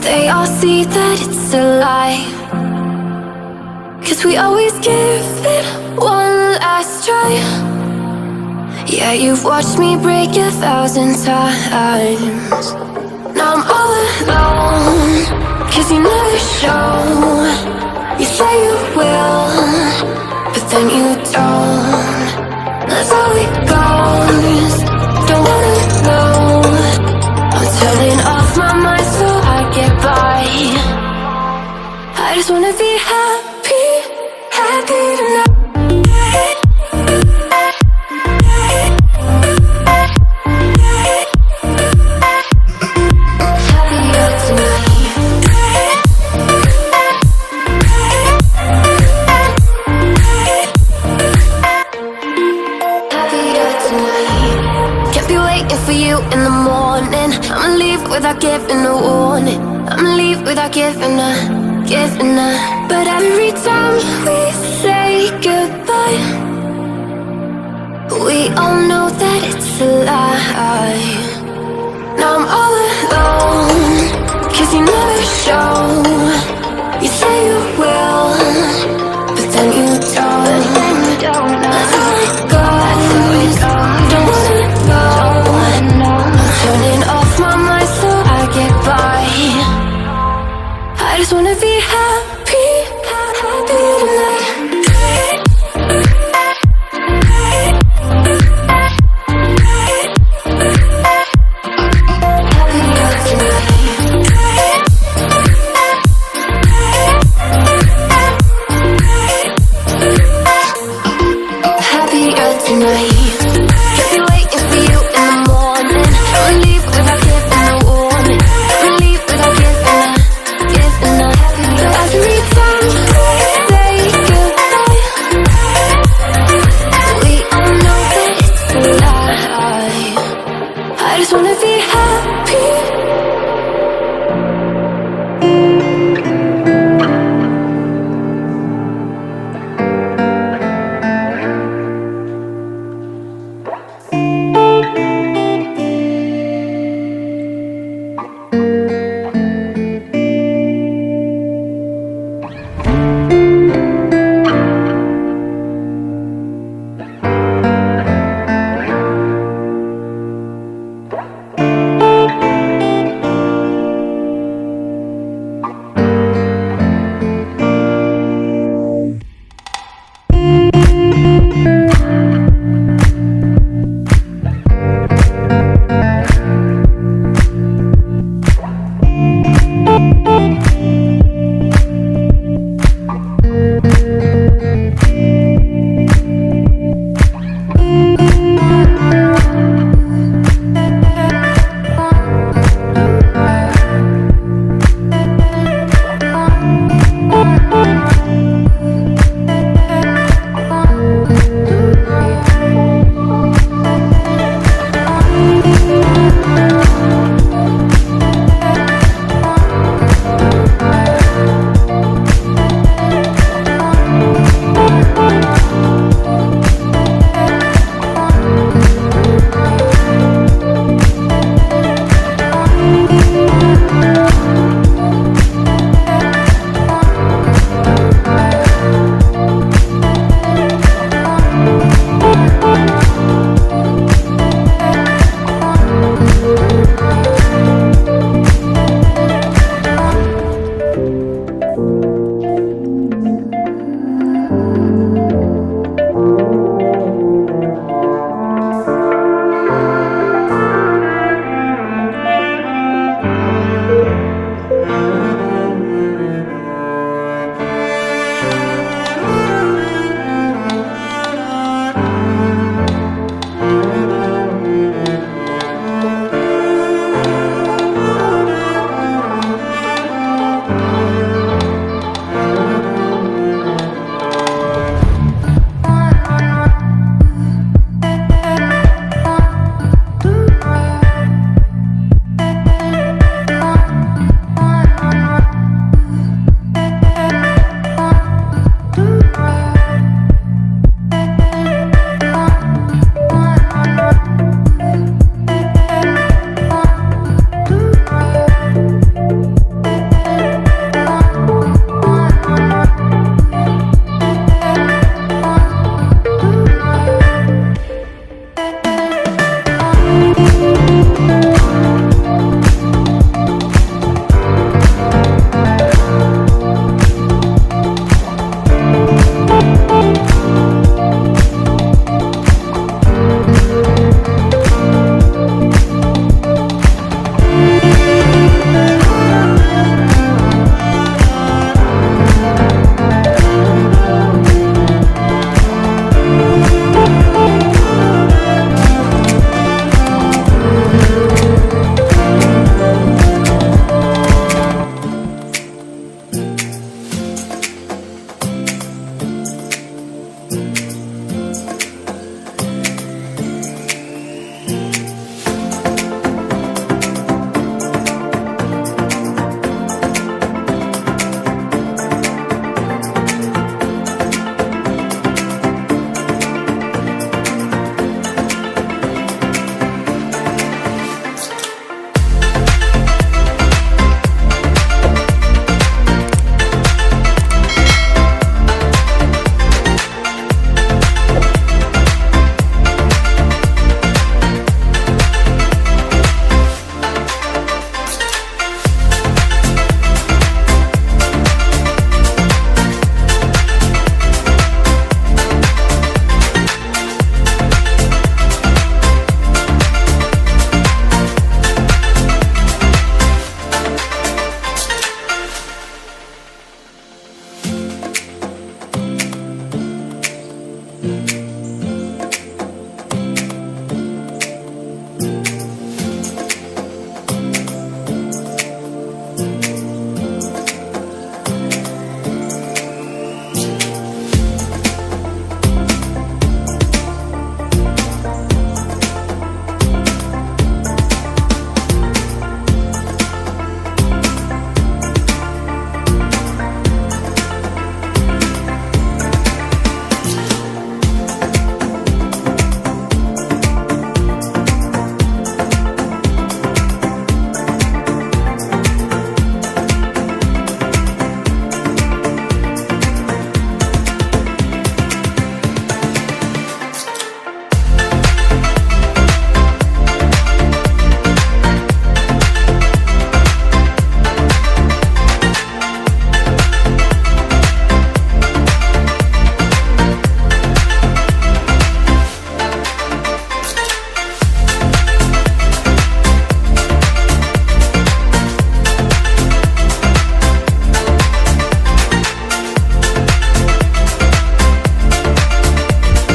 they all see that it's a lie. 'Cause we always give it one last try. Yeah, you've watched me break 1,000 times. Now I'm all alone, 'cause you never show. You say you will, but then you don't. That's how it goes. Don't wanna know. I'm turning off my mind so I get by. I just wanna be happy, happy tonight. For you in the morning, I'ma leave without giving a warning. I'ma leave without giving a. But every time we say goodbye, we all know that it's a lie. Now I'm all alone, 'cause you never show. You say you will, but then you don't. That's how it goes. Don't wanna know. Turning off my mind so I get by. I just wanna be happy.